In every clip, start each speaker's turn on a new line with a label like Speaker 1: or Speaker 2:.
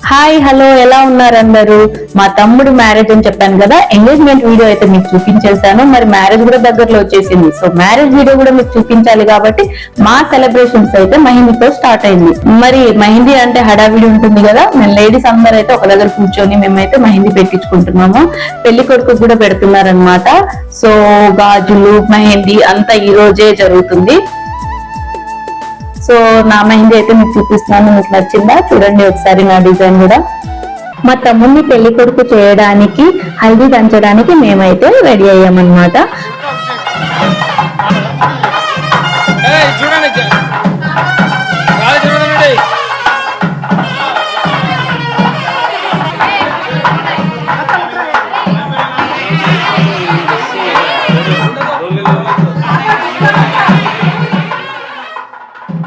Speaker 1: Hi hello ఎలా ఉన్నారు అందరూ? మా తమ్ముడు మ్యారేజ్ అని చెప్పాను కదా, ఎంగేజ్మెంట్ వీడియో అయితే మీకు చూపించేసాను. మరి మ్యారేజ్ కూడా దగ్గరలో వచ్చేసింది. సో మ్యారేజ్ వీడియో కూడా మీకు చూపించాలి కాబట్టి మా సెలబ్రేషన్స్ అయితే మెహందీతో స్టార్ట్ అయింది. మరి మెహందీ అంటే హడావిడి ఉంటుంది కదా, మేము లేడీస్ అందరూ అయితే ఒక దగ్గర కూర్చొని మేమైతే మెహందీ పెట్టించుకుంటున్నాము. పెళ్లి కొడుకు కూడా పెడుతున్నారనమాట. సో గాజులు మెహందీ అంతా ఈ రోజే జరుగుతుంది. సో నా మెహందీ అయితే మీకు చూపిస్తున్నాను. మీకు నచ్చిందా? చూడండి ఒకసారి నా డిజైన్ కూడా. మా తమ్ముడిని పెళ్లి కొడుకు చేయడానికి హల్దీ దంచడానికి మేమైతే రెడీ అయ్యామన్నమాట.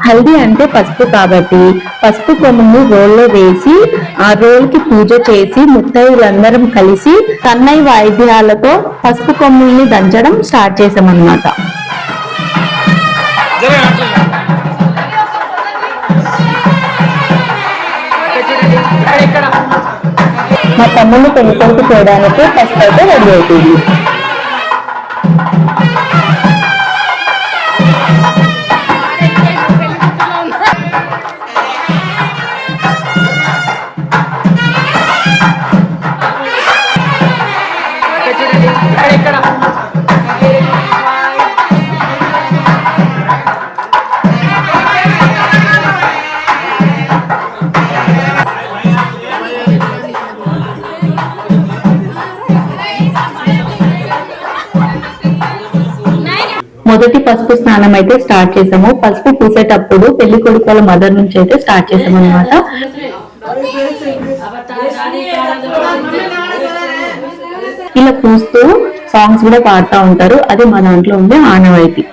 Speaker 1: హల్దీ అంటే పసుపు కాబట్టి పసుపు కొమ్ముని రోల్లో వేసి ఆ రోల్ కి పూజ చేసి ముత్తైదులందరం కలిసి సన్నై వాయిద్యాలతో పసుపు కొమ్ముల్ని దంచడం స్టార్ట్ చేసామన్నమాట. మా తమ్ముడిని పెళ్లి కొడుకు చేయడానికి ఫస్ట్ అయితే రెడీ అవుతుంది. మొదటి పసుపు స్నానం అయితే స్టార్ట్ చేసాము. పసుపు పూసేటప్పుడు పెళ్లి కొడుకు వాళ్ళ మదర్ నుంచి అయితే స్టార్ట్ చేసాము అనమాట. ఇలా పూస్తూ సాంగ్స్ కూడా పాడుతూ ఉంటారు. అది మా దాంట్లో ఉండే ఆనవాయితీ.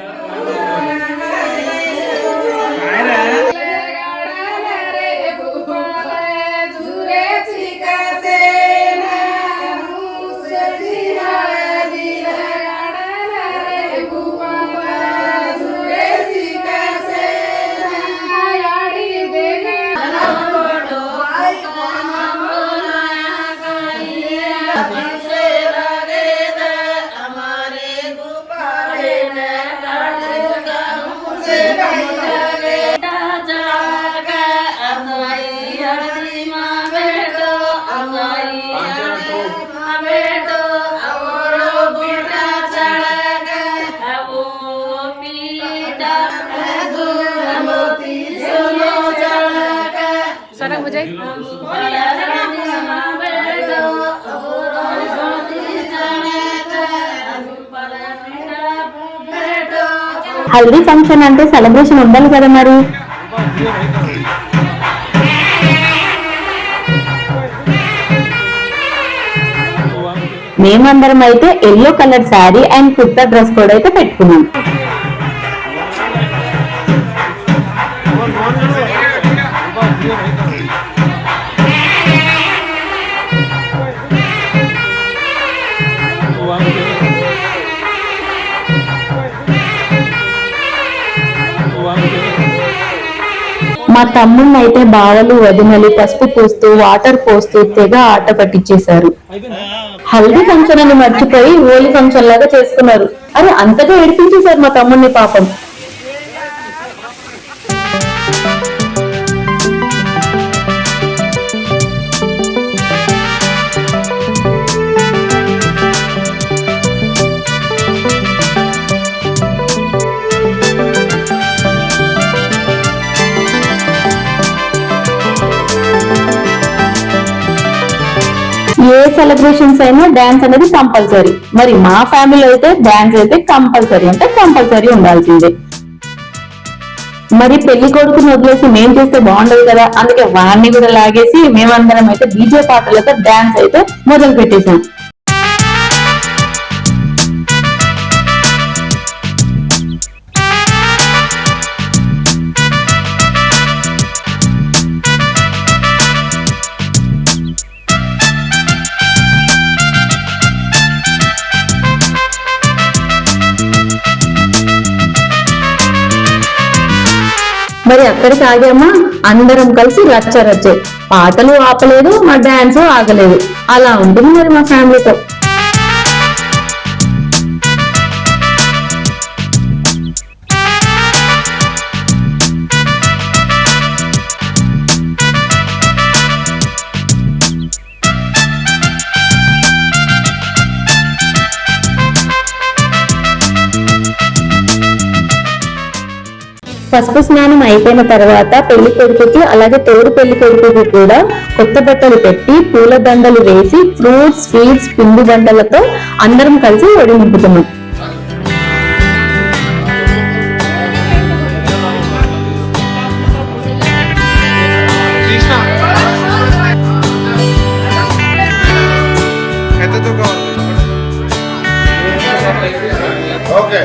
Speaker 1: హల్దీ ఫంక్షన్ అంటే సెలబ్రేషన్ ఉండాలి కదా మరి. మేమందరం అయితే yellow colour sari and kurta dress code అయితే పెట్టుకున్నాం. మా తమ్ముడిని అయితే బావలు వదినలు పసుపు పోస్తూ వాటర్ పోస్తూ తెగ ఆట పట్టించేశారు. హల్దీ ఫంక్షన్ అని మర్చిపోయి హోలీ ఫంక్షన్ లాగా చేసుకున్నారు. అరే అంతగా ఏడిపించేశారు మా తమ్ముడిని పాపం. ఏ సెలబ్రేషన్స్ అయినా డాన్స్ అనేది కంపల్సరీ. మరి మా ఫ్యామిలీలో అయితే డాన్స్ అయితే కంపల్సరీ అంటే కంపల్సరీ ఉండాల్సిందే. మరి పెళ్లి కొడుకుని వదిలేసి మేం చేస్తే బాగుండదు కదా, అందుకే వాడిని కూడా లాగేసి మేమందరం అయితే డీజే పాటలతో డాన్స్ అయితే మొదలు పెట్టేశాం. మరి అక్కడికి ఆగామా, అందరం కలిసి రచ్చ. పాటలు ఆపలేదు, మా డాన్స్ ఆగలేదు. అలా ఉంటుంది మరి మా ఫ్యామిలీతో. పసుపు స్నానం అయిపోయిన తర్వాత పెళ్లి కొడుకుకి అలాగే తోడు పెళ్లి కొడుకుకి కూడా కొత్త బట్టలు పెట్టి పూల దండలు వేసి ఫ్రూట్స్, స్వీట్స్, పిండి దండలతో అందరం కలిసి ఒడి నింపుతున్నాం.
Speaker 2: ఓకే